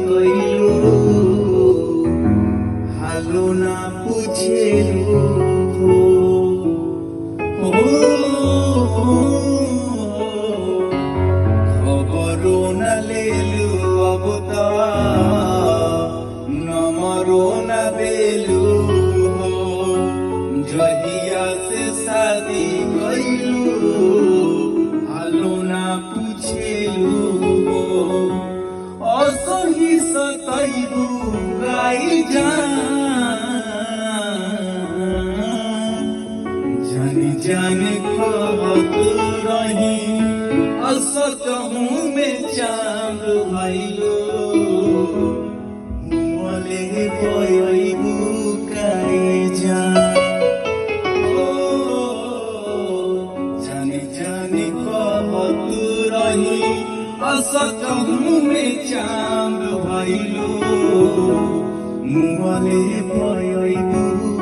কইলো হালো না পুছেলো খবরো না লেলু অবতা নমরো না বেলু জহিয়া সে শাদি কইলু হালো না পুছেলু অসহি সতাইবু গাই जानी जाने खबत रही असत हूँ में चांद भाईलो मले बयबू काए जानी जाने खबत रही असत हूँ में चांद भाईलो मले बयबू